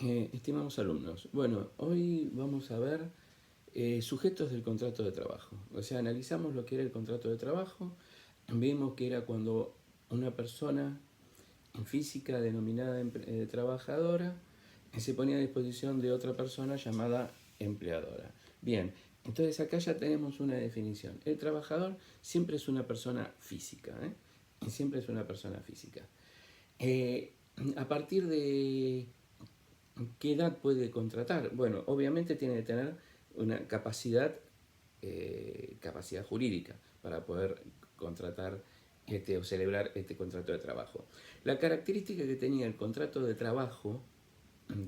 Estimados alumnos, bueno, hoy vamos a ver sujetos del contrato de trabajo. O sea, analizamos lo que era el contrato de trabajo, vimos que era cuando una persona física denominada trabajadora se ponía a disposición de otra persona llamada empleadora. Bien, entonces acá ya tenemos una definición. El trabajador siempre es una persona física, siempre es una persona física. Eh, a partir de ¿qué edad puede contratar? Bueno, obviamente tiene que tener una capacidad jurídica para poder contratar o celebrar este contrato de trabajo. La característica que tenía el contrato de trabajo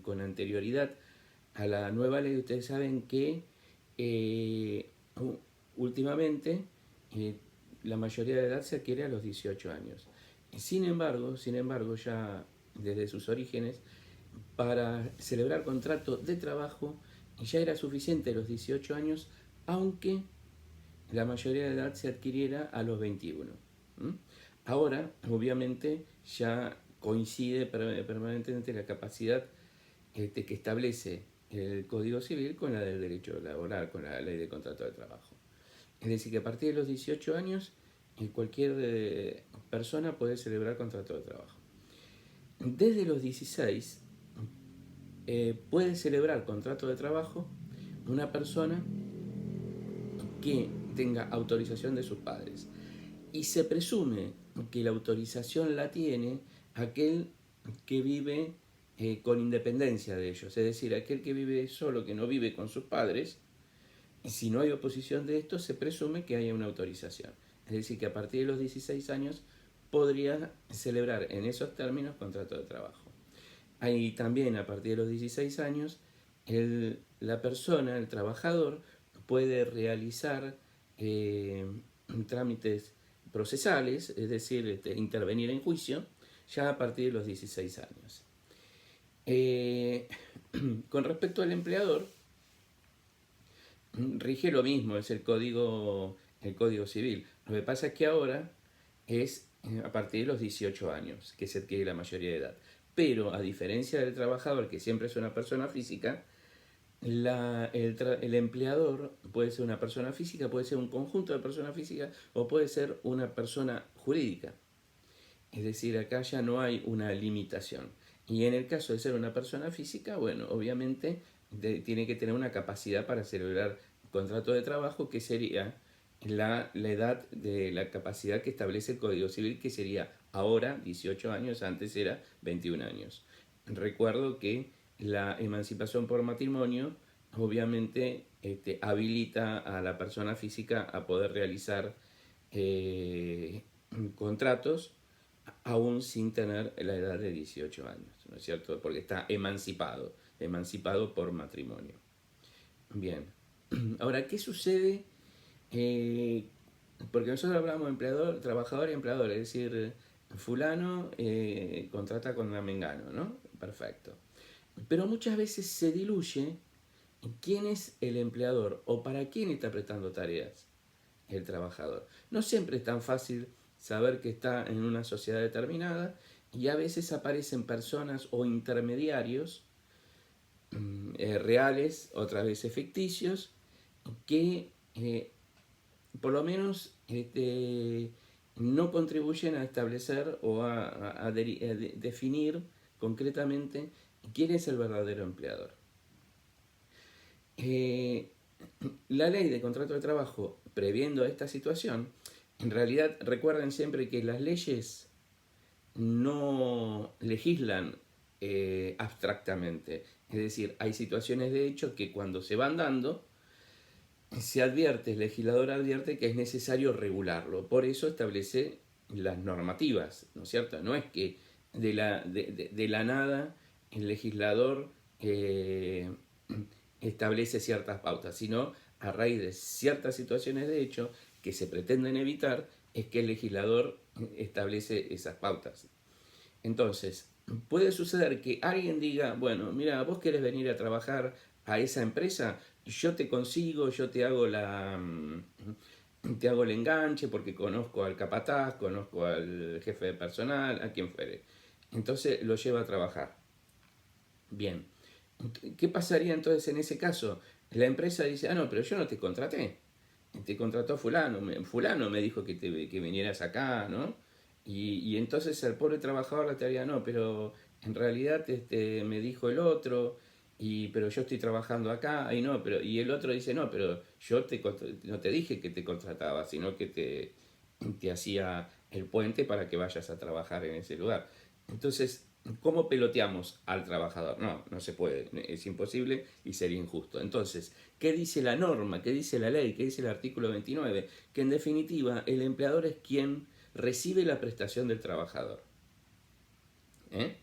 con anterioridad a la nueva ley, ustedes saben que eh, últimamente eh, la mayoría de edad se adquiere a los 18 años. Sin embargo, ya desde sus orígenes, para celebrar contrato de trabajo ya era suficiente los 18 años, aunque la mayoría de edad se adquiriera a los 21. Ahora, obviamente, ya coincide permanentemente la capacidad que establece el Código Civil con la del derecho laboral, con la ley de contrato de trabajo. Es decir, que a partir de los 18 años cualquier persona puede celebrar contrato de trabajo. Desde los 16 puede celebrar contrato de trabajo una persona que tenga autorización de sus padres. Y se presume que la autorización la tiene aquel que vive con independencia de ellos, es decir, aquel que vive solo, que no vive con sus padres. Si no hay oposición de esto, se presume que haya una autorización. Es decir, que a partir de los 16 años podría celebrar en esos términos contrato de trabajo. Ahí también a partir de los 16 años, la persona, el trabajador, puede realizar trámites procesales, es decir, intervenir en juicio, ya a partir de los 16 años. Eh, con respecto al empleador, rige lo mismo, es el código civil. Lo que pasa es que ahora es a partir de los 18 años que se adquiere la mayoría de edad. Pero a diferencia del trabajador, que siempre es una persona física, el empleador puede ser una persona física, puede ser un conjunto de personas físicas o puede ser una persona jurídica. Es decir, acá ya no hay una limitación. Y en el caso de ser una persona física, bueno, obviamente tiene que tener una capacidad para celebrar contrato de trabajo, que sería la edad de la capacidad que establece el Código Civil, que sería ahora 18 años, antes era 21 años. Recuerdo que la emancipación por matrimonio obviamente habilita a la persona física a poder realizar contratos aún sin tener la edad de 18 años, ¿no es cierto? Porque está emancipado por matrimonio. Bien, ahora, ¿qué sucede? Eh, Porque nosotros hablamos de empleador, trabajador y empleador, es decir, fulano contrata con la mengano, ¿no? Perfecto. Pero muchas veces se diluye quién es el empleador o para quién está prestando tareas el trabajador. No siempre es tan fácil saber que está en una sociedad determinada y a veces aparecen personas o intermediarios reales, otras veces ficticios, que por lo menos no contribuyen a establecer o a definir concretamente quién es el verdadero empleador. Eh, la ley de contrato de trabajo, previendo esta situación, en realidad recuerden siempre que las leyes no legislan abstractamente. Es decir, hay situaciones de hecho que cuando se van dando, el legislador advierte que es necesario regularlo. Por eso establece las normativas, ¿no es cierto? No es que de la nada el legislador establece ciertas pautas, sino a raíz de ciertas situaciones de hecho que se pretenden evitar, es que el legislador establece esas pautas. Entonces, puede suceder que alguien diga, bueno, mira, vos querés venir a trabajar a esa empresa, yo te consigo, yo te hago el enganche porque conozco al capataz, conozco al jefe de personal, a quien fuere. Entonces lo lleva a trabajar. Bien. ¿Qué pasaría entonces en ese caso? La empresa dice, ah, no, pero yo no te contraté. Te contrató fulano, fulano me dijo que vinieras acá, ¿no? Y entonces el pobre trabajador le diría, no, pero en realidad me dijo el otro, pero yo estoy trabajando acá, y no, y el otro dice, no, pero yo no te dije que te contrataba, sino que te hacía el puente para que vayas a trabajar en ese lugar. Entonces, ¿cómo peloteamos al trabajador? No, no se puede, es imposible y sería injusto. Entonces, ¿qué dice la norma? ¿Qué dice la ley? ¿Qué dice el artículo 29? Que en definitiva el empleador es quien recibe la prestación del trabajador. ¿Eh?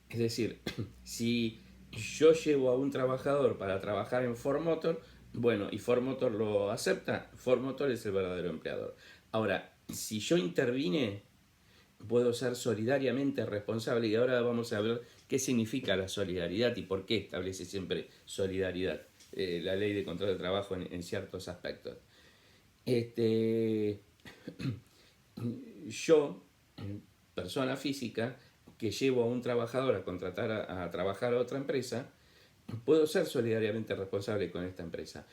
Es decir, si yo llevo a un trabajador para trabajar en Ford Motor, bueno, y Ford Motor lo acepta, Ford Motor es el verdadero empleador. Ahora, si yo intervine, puedo ser solidariamente responsable, y ahora vamos a ver qué significa la solidaridad y por qué establece siempre solidaridad la ley de control de trabajo en ciertos aspectos. Este, yo, persona física, que llevo a un trabajador a contratar a trabajar a otra empresa, puedo ser solidariamente responsable con esta empresa.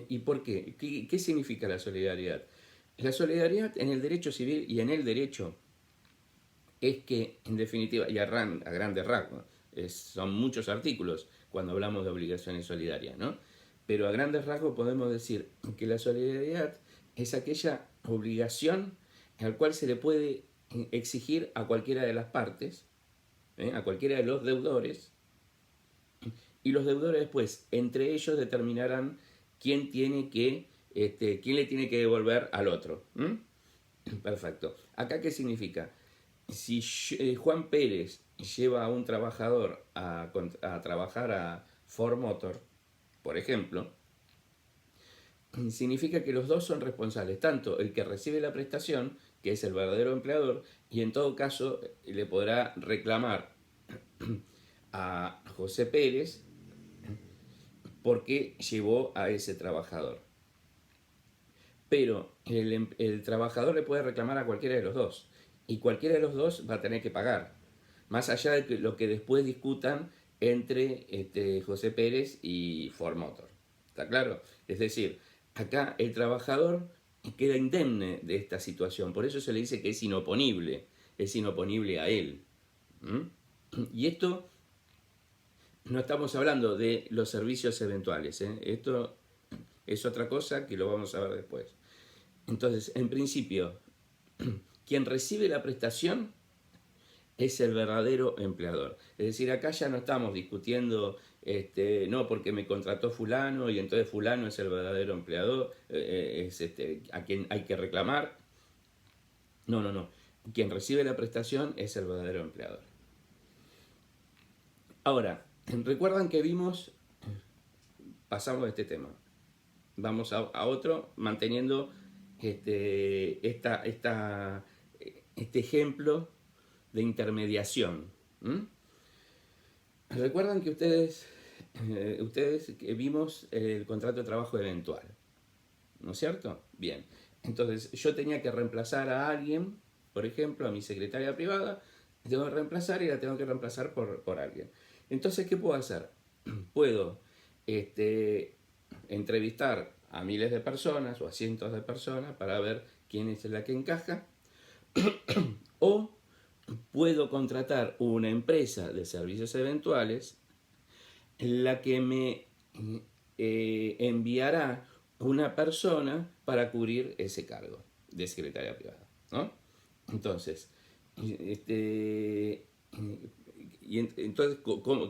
¿Y por qué? ¿Qué significa la solidaridad? La solidaridad en el derecho civil y en el derecho es que, en definitiva, y a grandes rasgos, son muchos artículos cuando hablamos de obligaciones solidarias, ¿no? Pero a grandes rasgos podemos decir que la solidaridad es aquella obligación al cual se le puede exigir a cualquiera de las partes, a cualquiera de los deudores, y los deudores después, entre ellos, determinarán quién quién le tiene que devolver al otro. Perfecto. ¿Acá qué significa? Si Juan Pérez lleva a un trabajador a trabajar a Ford Motor, por ejemplo, significa que los dos son responsables, tanto el que recibe la prestación, que es el verdadero empleador, y en todo caso le podrá reclamar a José Pérez porque llevó a ese trabajador. Pero el trabajador le puede reclamar a cualquiera de los dos, y cualquiera de los dos va a tener que pagar, más allá de lo que después discutan entre José Pérez y Ford Motor. ¿Está claro? Es decir, acá el trabajador queda indemne de esta situación, por eso se le dice que es inoponible a él. Y esto no estamos hablando de los servicios eventuales, ¿eh? Esto es otra cosa que lo vamos a ver después. Entonces, en principio, quien recibe la prestación es el verdadero empleador. Es decir, acá ya no estamos discutiendo, no, porque me contrató fulano y entonces fulano es el verdadero empleador, es a quien hay que reclamar. No, no, no. Quien recibe la prestación es el verdadero empleador. Ahora, recuerdan que pasamos de este tema. Vamos a otro, manteniendo este ejemplo de intermediación. Recuerdan que ustedes vimos el contrato de trabajo eventual, ¿no es cierto? Bien, entonces yo tenía que reemplazar a alguien, por ejemplo, a mi secretaria privada, tengo que reemplazar y la tengo que reemplazar por alguien. Entonces, ¿qué puedo hacer? Puedo entrevistar a miles de personas o a cientos de personas para ver quién es la que encaja, o puedo contratar una empresa de servicios eventuales, la que me enviará una persona para cubrir ese cargo de secretaria privada, ¿no? Entonces, entonces,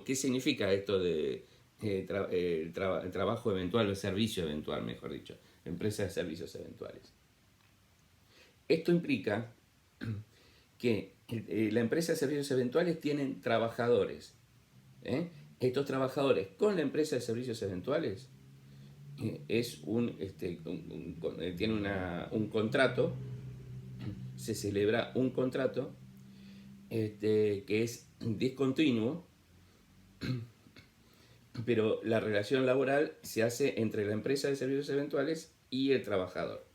¿qué significa esto de el trabajo eventual o el servicio eventual, mejor dicho, empresa de servicios eventuales? Esto implica que la empresa de servicios eventuales tienen trabajadores. Estos trabajadores con la empresa de servicios eventuales tiene un contrato, se celebra un contrato que es discontinuo, pero la relación laboral se hace entre la empresa de servicios eventuales y el trabajador.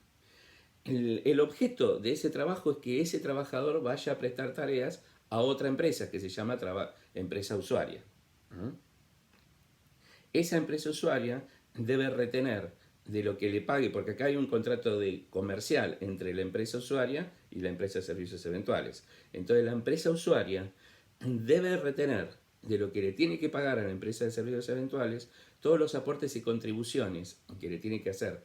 El objeto de ese trabajo es que ese trabajador vaya a prestar tareas a otra empresa que se llama empresa usuaria. esa empresa usuaria debe retener de lo que le pague, porque acá hay un contrato comercial entre la empresa usuaria y la empresa de servicios eventuales. Entonces la empresa usuaria debe retener de lo que le tiene que pagar a la empresa de servicios eventuales todos los aportes y contribuciones que le tiene que hacer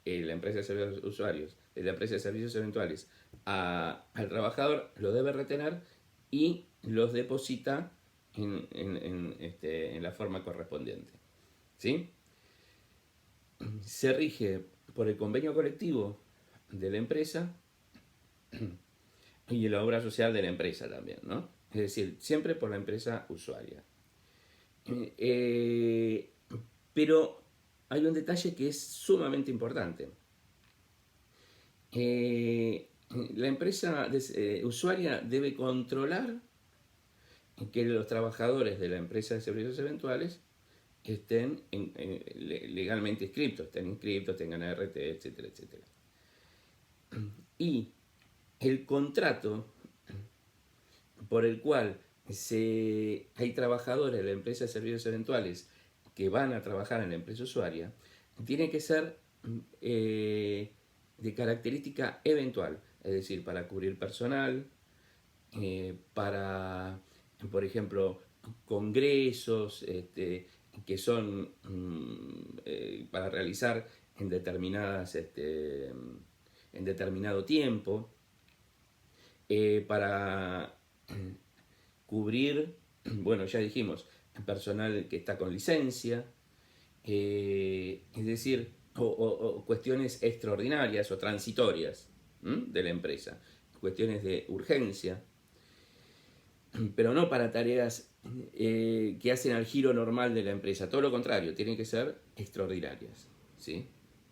la empresa de servicios usuarios, la empresa de servicios eventuales al trabajador, lo debe retener y los deposita en la forma correspondiente. ¿Sí? Se rige por el convenio colectivo de la empresa y la obra social de la empresa también, ¿no? Es decir, siempre por la empresa usuaria. Pero hay un detalle que es sumamente importante. La empresa usuaria debe controlar que los trabajadores de la empresa de servicios eventuales estén legalmente inscriptos, tengan ART, etcétera, etcétera. Y el contrato por el cual hay trabajadores de la empresa de servicios eventuales que van a trabajar en la empresa usuaria, tiene que ser de característica eventual, es decir, para cubrir personal, para, por ejemplo, congresos que son para realizar en determinado tiempo, para cubrir, bueno, ya dijimos, personal que está con licencia, es decir, o cuestiones extraordinarias o transitorias de la empresa, cuestiones de urgencia, pero no para tareas que hacen al giro normal de la empresa, todo lo contrario, tienen que ser extraordinarias, ¿sí?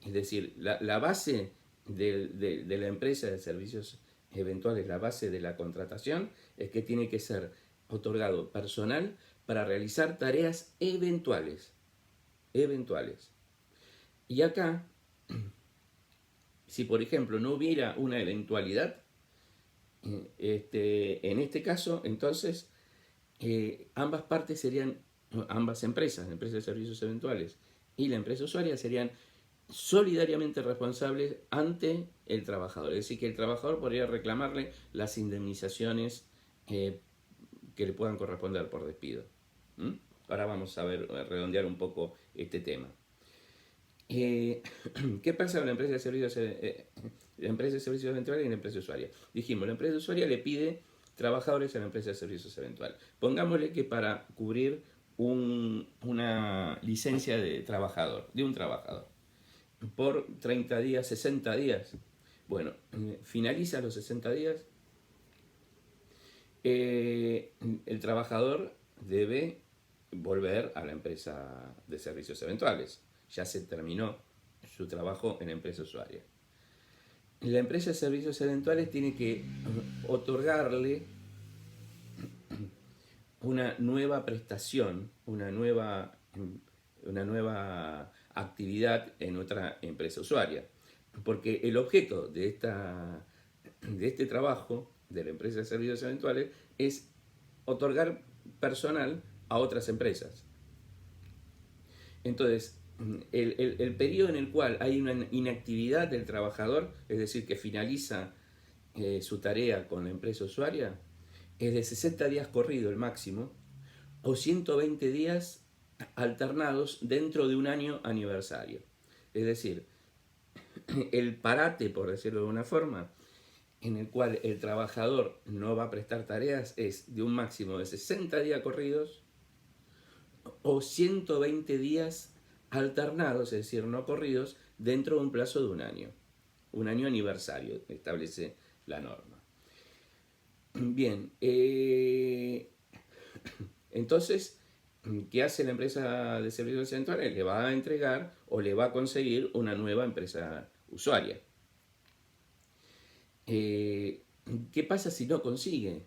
Es decir, la base de la empresa de servicios eventuales, la base de la contratación es que tiene que ser otorgado personal para realizar tareas eventuales. Y acá, si por ejemplo no hubiera una eventualidad, en este caso, entonces, ambas partes serían, ambas empresas, la empresa de servicios eventuales y la empresa usuaria, serían solidariamente responsables ante el trabajador. Es decir, que el trabajador podría reclamarle las indemnizaciones que le puedan corresponder por despido. Ahora vamos a redondear un poco este tema. ¿Qué pasa con la empresa de servicios eventuales y la empresa usuaria? Dijimos, la empresa usuaria le pide trabajadores a la empresa de servicios eventuales. Pongámosle que para cubrir una licencia de un trabajador, por 30 días, 60 días, bueno, finaliza los 60 días, el trabajador debe volver a la empresa de servicios eventuales. Ya se terminó su trabajo en la empresa usuaria. La empresa de servicios eventuales tiene que otorgarle una nueva prestación, una nueva actividad en otra empresa usuaria. Porque el objeto de este trabajo de la empresa de servicios eventuales es otorgar personal a otras empresas. Entonces, el periodo en el cual hay una inactividad del trabajador, es decir, que finaliza su tarea con la empresa usuaria, es de 60 días corrido el máximo, o 120 días alternados dentro de un año aniversario. Es decir, el parate, por decirlo de una forma, en el cual el trabajador no va a prestar tareas es de un máximo de 60 días corridos o 120 días alternados, es decir, no corridos, dentro de un plazo de un año. Un año aniversario, establece la norma. Bien, entonces, ¿qué hace la empresa de servicios eventuales? Le va a entregar o le va a conseguir una nueva empresa usuaria. ¿Qué pasa si no consigue?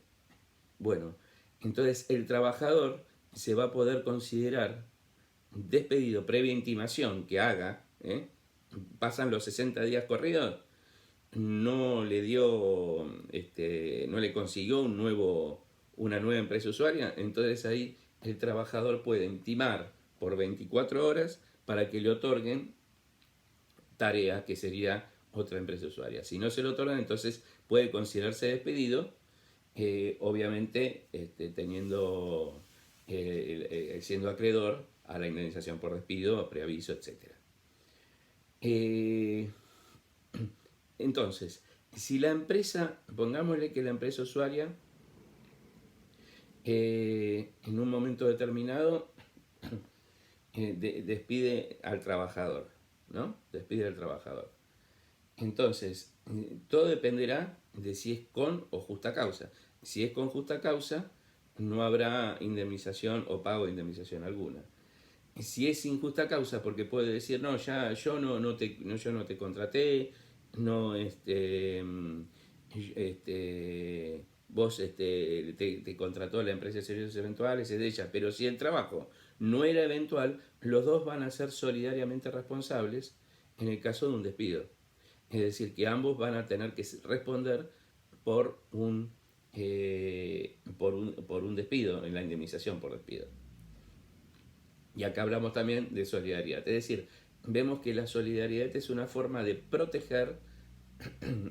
Bueno, entonces el trabajador se va a poder considerar despedido previa intimación que haga, pasan los 60 días corridos, no le dio, no le consiguió una nueva empresa usuaria, entonces ahí el trabajador puede intimar por 24 horas para que le otorguen tarea, que sería otra empresa usuaria. Si no se lo otorgan, entonces puede considerarse despedido, obviamente teniendo, siendo acreedor a la indemnización por despido, preaviso, etc. Entonces, si la empresa, pongámosle que la empresa usuaria en un momento determinado despide al trabajador, ¿no? Despide al trabajador. Entonces, todo dependerá de si es con o justa causa. Si es con justa causa, no habrá indemnización o pago de indemnización alguna. Si es sin justa causa, porque puede decir, no, ya yo yo no te contraté, no, vos te contrató la empresa de servicios eventuales, es de ella, pero si el trabajo no era eventual, los dos van a ser solidariamente responsables en el caso de un despido. Es decir, que ambos van a tener que responder por por un despido, en la indemnización por despido. Y acá hablamos también de solidaridad. Es decir, vemos que la solidaridad es una forma de proteger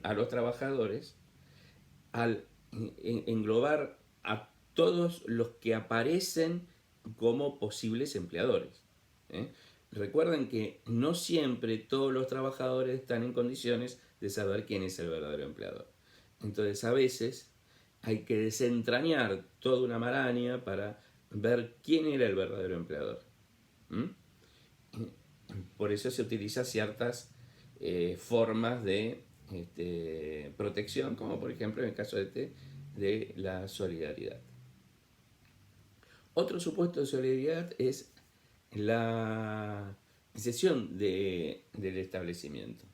a los trabajadores al englobar a todos los que aparecen como posibles empleadores. ¿eh? Recuerden que no siempre todos los trabajadores están en condiciones de saber quién es el verdadero empleador. Entonces, a veces hay que desentrañar toda una maraña para ver quién era el verdadero empleador. ¿Mm? Por eso se utilizan ciertas formas de protección, como por ejemplo en el caso de la solidaridad. Otro supuesto de solidaridad es la cesión del establecimiento.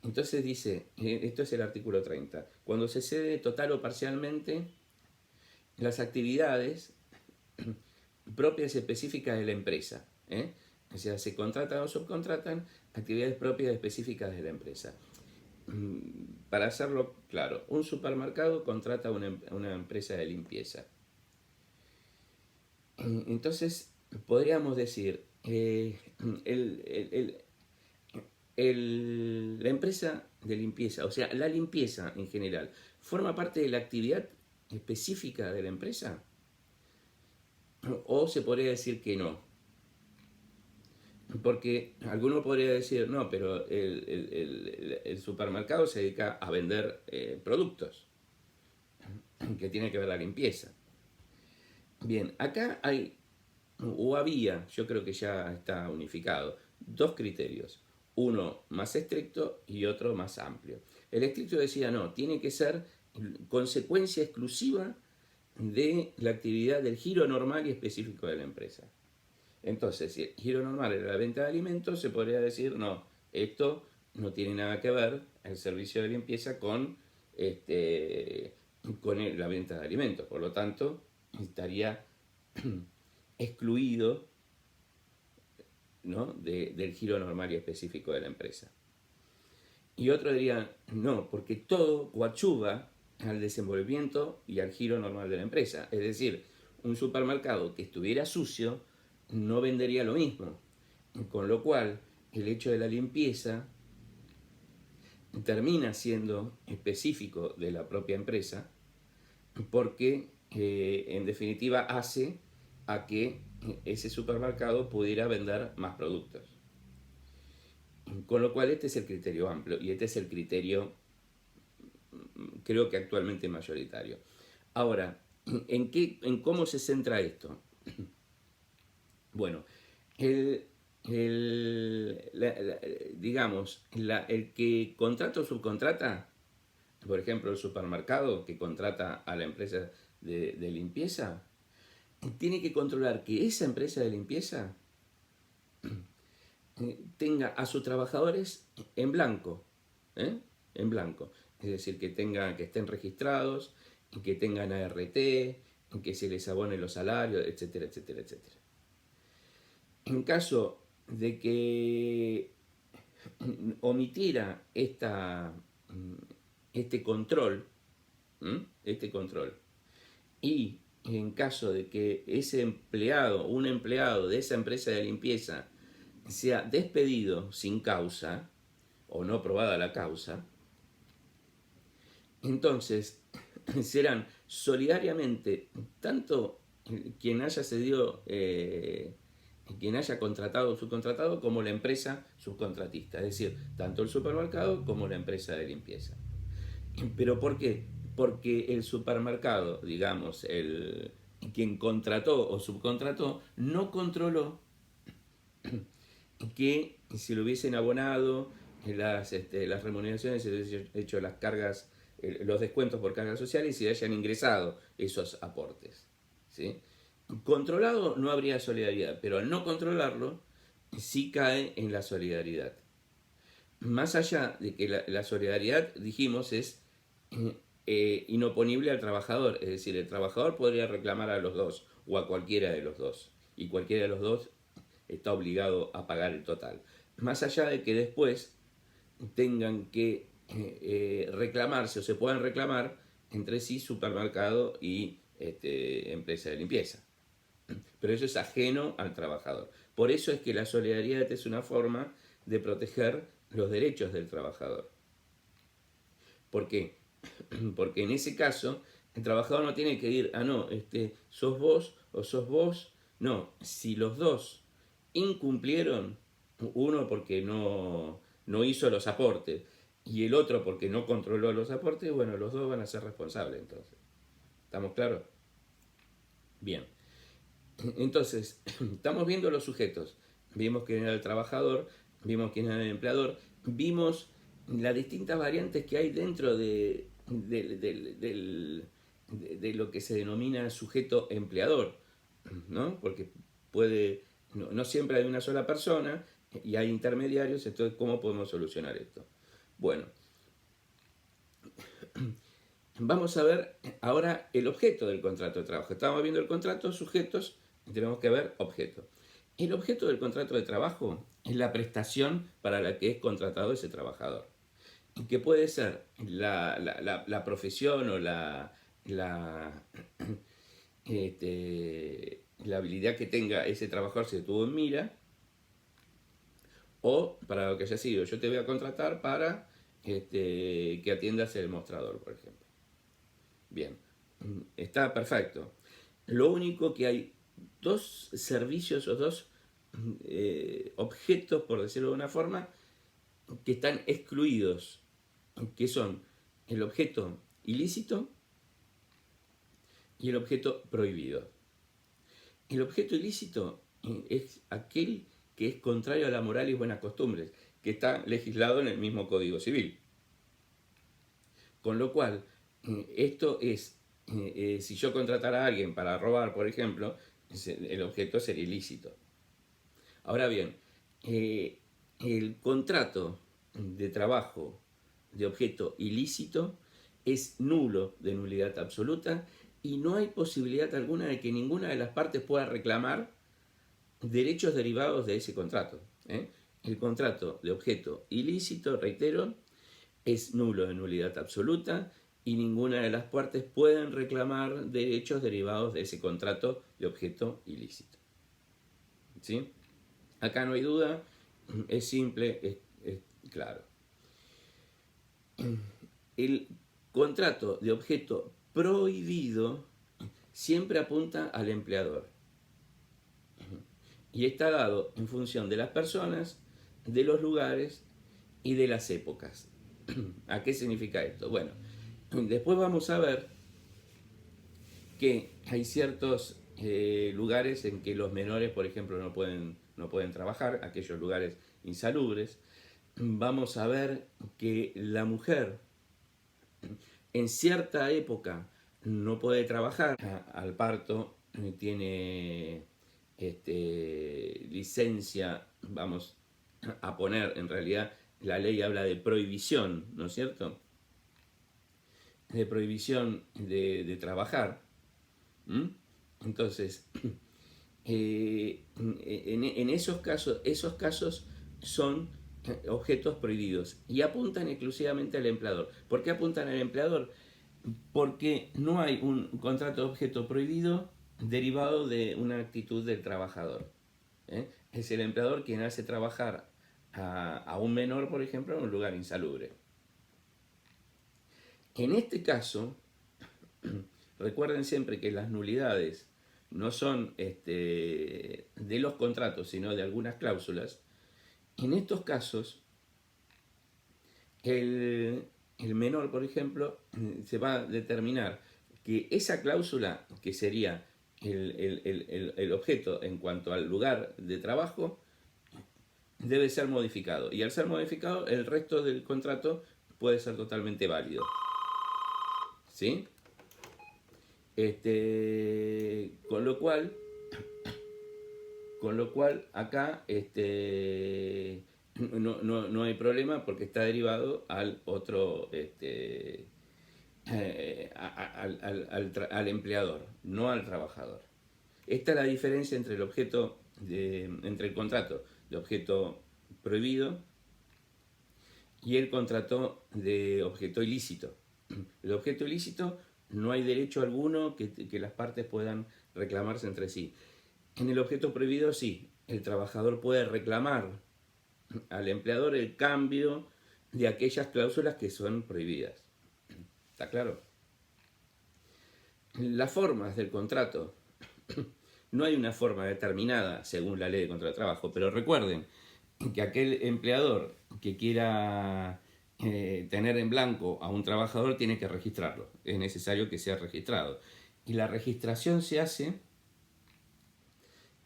Entonces dice, esto es el artículo 30, cuando se cede total o parcialmente las actividades propias y específicas de la empresa. O sea, se contratan o subcontratan actividades propias y específicas de la empresa. Para hacerlo claro, un supermercado contrata una empresa de limpieza. Entonces, podríamos decir, la empresa de limpieza, o sea, la limpieza en general, ¿forma parte de la actividad específica de la empresa? ¿O se podría decir que no? Porque alguno podría decir, no, pero el supermercado se dedica a vender productos que tienen que ver la limpieza. Bien, acá hay, o había, yo creo que ya está unificado, dos criterios. Uno más estricto y otro más amplio. El estricto decía, no, tiene que ser consecuencia exclusiva de la actividad del giro normal y específico de la empresa. Entonces, si el giro normal era la venta de alimentos, se podría decir, no, esto no tiene nada que ver, el servicio de limpieza, con la venta de alimentos. Por lo tanto, estaría excluido, ¿no?, del giro normal y específico de la empresa. Y otro diría, no, porque todo coadyuva al desenvolvimiento y al giro normal de la empresa. Es decir, un supermercado que estuviera sucio no vendería lo mismo. Con lo cual, el hecho de la limpieza termina siendo específico de la propia empresa porque, en definitiva, hace a que ese supermercado pudiera vender más productos. Con lo cual, este es el criterio amplio y este es el criterio, creo que actualmente mayoritario. Ahora, ¿en cómo se centra esto? Bueno, digamos, el que contrata o subcontrata, por ejemplo, el supermercado que contrata a la empresa de limpieza, tiene que controlar que esa empresa de limpieza tenga a sus trabajadores en blanco, ¿eh? En blanco. Es decir, que estén registrados, que tengan ART, que se les abonen los salarios, etcétera, etcétera, etcétera. En caso de que omitiera este control y en caso de que ese empleado, un empleado de esa empresa de limpieza, sea despedido sin causa o no probada la causa, entonces serán solidariamente tanto quien haya cedido, quien haya contratado o subcontratado, como la empresa subcontratista, es decir, tanto el supermercado como la empresa de limpieza. ¿Pero por qué? Porque el supermercado, digamos, quien contrató o subcontrató, no controló que si lo hubiesen abonado, las remuneraciones, se hubiesen hecho las cargas, los descuentos por cargas sociales y se hayan ingresado esos aportes. ¿Sí? Controlado no habría solidaridad, pero al no controlarlo, sí cae en la solidaridad. Más allá de que la solidaridad, dijimos, es inoponible al trabajador, es decir, el trabajador podría reclamar a los dos o a cualquiera de los dos, y cualquiera de los dos está obligado a pagar el total. Más allá de que después tengan que reclamarse o se puedan reclamar entre sí supermercado y empresa de limpieza. Pero eso es ajeno al trabajador. Por eso es que la solidaridad es una forma de proteger los derechos del trabajador. ¿Por qué? Porque en ese caso el trabajador no tiene que ir, no, sos vos o sos vos. No, si los dos incumplieron, uno porque no hizo los aportes y el otro porque no controló los aportes, bueno, los dos van a ser responsables entonces. ¿Estamos claros? Bien. Entonces, estamos viendo los sujetos. Vimos quién era el trabajador, vimos quién era el empleador, vimos las distintas variantes que hay dentro de lo que se denomina sujeto empleador, ¿no? Porque no siempre hay una sola persona y hay intermediarios, entonces ¿cómo podemos solucionar esto? Bueno, vamos a ver ahora el objeto del contrato de trabajo. Estamos viendo el contrato, sujetos, y tenemos que ver objeto. El objeto del contrato de trabajo es la prestación para la que es contratado ese trabajador, que puede ser la profesión o la habilidad que tenga ese trabajador si tuvo en mira, o para lo que haya sido. Yo te voy a contratar para que atiendas el mostrador, por ejemplo. Bien, está perfecto. Lo único que hay dos servicios o dos objetos, por decirlo de una forma, que están excluidos, que son el objeto ilícito y el objeto prohibido. El objeto ilícito es aquel que es contrario a la moral y buenas costumbres, que está legislado en el mismo Código Civil. Con lo cual, esto es, si yo contratara a alguien para robar, por ejemplo, el objeto sería ilícito. Ahora bien, el contrato de trabajo de objeto ilícito es nulo, de nulidad absoluta, y no hay posibilidad alguna de que ninguna de las partes pueda reclamar derechos derivados de ese contrato. El contrato de objeto ilícito, reitero, es nulo, de nulidad absoluta, y ninguna de las partes pueden reclamar derechos derivados de ese contrato de objeto ilícito. ¿Sí? Acá no hay duda, es simple, es claro. El contrato de objeto prohibido siempre apunta al empleador y está dado en función de las personas, de los lugares y de las épocas. ¿A qué significa esto? Bueno, después vamos a ver que hay ciertos lugares en que los menores, por ejemplo, no pueden trabajar, aquellos lugares insalubres. Vamos a ver que la mujer en cierta época no puede trabajar, al parto tiene licencia, vamos a poner, en realidad la ley habla de prohibición, ¿no es cierto? De prohibición de trabajar. Entonces, en esos casos son objetos prohibidos y apuntan exclusivamente al empleador. ¿Por qué apuntan al empleador? Porque no hay un contrato de objeto prohibido derivado de una actitud del trabajador. Es el empleador quien hace trabajar a un menor, por ejemplo, en un lugar insalubre. En este caso, recuerden siempre que las nulidades no son de los contratos, sino de algunas cláusulas. En estos casos, el menor, por ejemplo, se va a determinar que esa cláusula, que sería el objeto en cuanto al lugar de trabajo, debe ser modificado. Y al ser modificado, el resto del contrato puede ser totalmente válido. ¿Sí? Con lo cual acá no hay problema porque está derivado al otro, al empleador, no al trabajador. Esta es la diferencia entre entre el contrato de objeto prohibido y el contrato de objeto ilícito. El objeto ilícito no hay derecho alguno que las partes puedan reclamarse entre sí. En el objeto prohibido sí, el trabajador puede reclamar al empleador el cambio de aquellas cláusulas que son prohibidas. ¿Está claro? Las formas del contrato. No hay una forma determinada según la ley de contrato de trabajo, pero recuerden que aquel empleador que quiera tener en blanco a un trabajador tiene que registrarlo. Es necesario que sea registrado. Y la registración se hace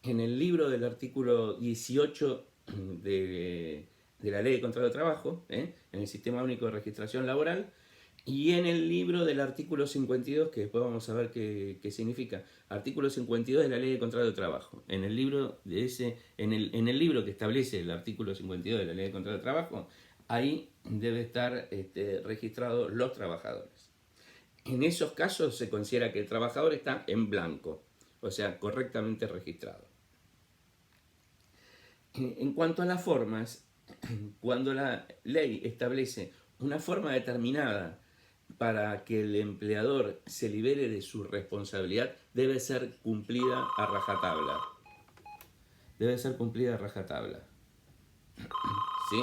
en el libro del artículo 18 de la Ley de Contrato de Trabajo, en el Sistema Único de Registración Laboral, y en el libro del artículo 52, que después vamos a ver qué significa. Artículo 52 de la Ley de Contrato de Trabajo. En el libro en el libro que establece el artículo 52 de la Ley de Contrato de Trabajo, ahí debe estar registrados los trabajadores. En esos casos se considera que el trabajador está en blanco, o sea, correctamente registrado. En cuanto a las formas, cuando la ley establece una forma determinada para que el empleador se libere de su responsabilidad, debe ser cumplida a rajatabla. Debe ser cumplida a rajatabla. ¿Sí?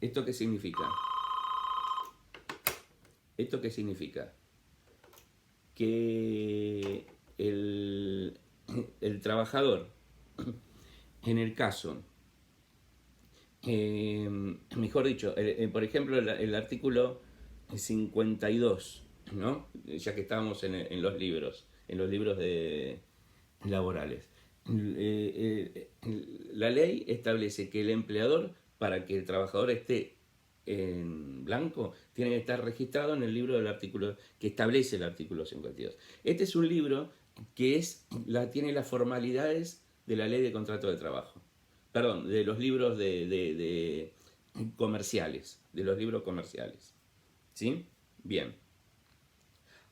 ¿Esto qué significa? ¿Esto qué significa? Que el trabajador, en el caso, mejor dicho, por ejemplo, el artículo 52, ¿no? Ya que estábamos en los libros laborales. La ley establece que el empleador, para que el trabajador esté en blanco, tiene que estar registrado en el libro del artículo que establece el artículo 52. Este es un libro que tiene las formalidades de la ley de contrato de trabajo. Perdón, de los libros de comerciales, de los libros comerciales. ¿Sí? Bien.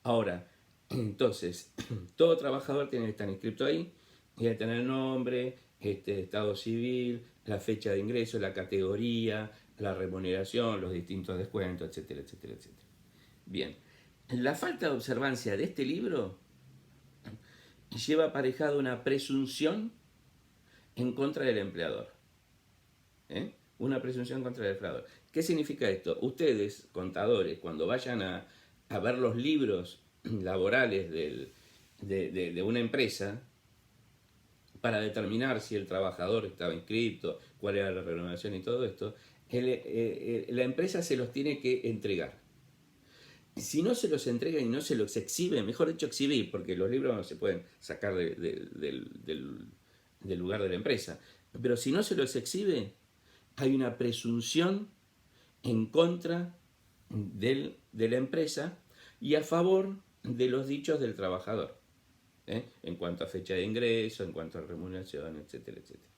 Ahora, entonces, todo trabajador tiene que estar inscrito ahí, tiene que tener el nombre, estado civil, la fecha de ingreso, la categoría, la remuneración, los distintos descuentos, etcétera, etcétera, etcétera. Bien, la falta de observancia de este libro lleva aparejada una presunción en contra del empleador. Una presunción contra el empleador. ¿Qué significa esto? Ustedes, contadores, cuando vayan a ver los libros laborales de una empresa, para determinar si el trabajador estaba inscrito, cuál era la remuneración y todo esto, la empresa se los tiene que entregar. Si no se los entrega y no se los exhibe, mejor dicho exhibir, porque los libros no se pueden sacar del lugar de la empresa, pero si no se los exhibe, hay una presunción en contra de la empresa y a favor de los dichos del trabajador, en cuanto a fecha de ingreso, en cuanto a remuneración, etcétera, etcétera.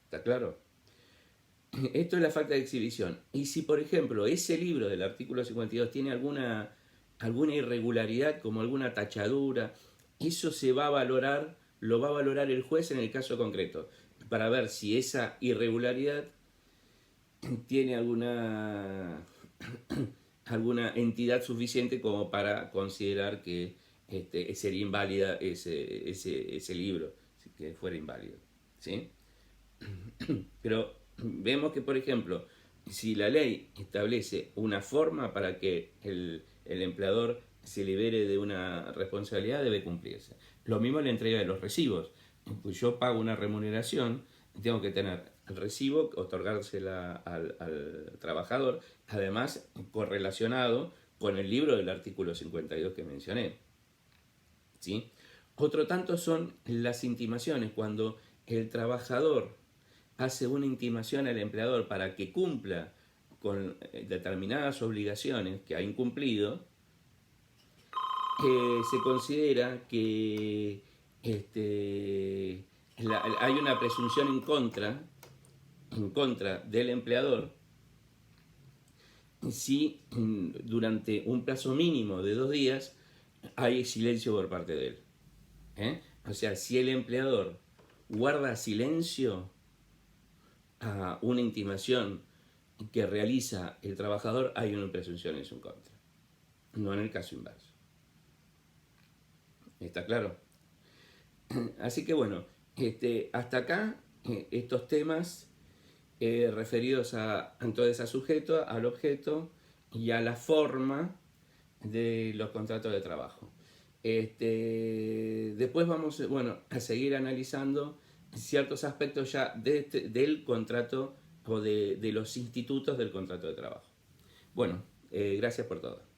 ¿Está claro? Esto es la falta de exhibición. Y si, por ejemplo, ese libro del artículo 52 tiene alguna irregularidad, como alguna tachadura, eso lo va a valorar el juez en el caso concreto, para ver si esa irregularidad tiene alguna alguna entidad suficiente como para considerar que sería inválida ese libro, que fuera inválido. ¿Sí? Pero vemos que, por ejemplo, si la ley establece una forma para que el empleador se libere de una responsabilidad, debe cumplirse. Lo mismo en la entrega de los recibos. Pues yo pago una remuneración, tengo que tener el recibo, otorgársela al trabajador, además correlacionado con el libro del artículo 52 que mencioné. ¿Sí? Otro tanto son las intimaciones, cuando el trabajador hace una intimación al empleador para que cumpla con determinadas obligaciones que ha incumplido, se considera que hay una presunción en contra del empleador si durante un plazo mínimo de 2 días hay silencio por parte de él. O sea, si el empleador guarda silencio a una intimación que realiza el trabajador, hay una presunción en su contra, no en el caso inverso. ¿Está claro? Así que bueno, hasta acá estos temas referidos entonces a sujeto, al objeto y a la forma de los contratos de trabajo. Después vamos, bueno, a seguir analizando ciertos aspectos ya del contrato o de los institutos del contrato de trabajo. Bueno, gracias por todo.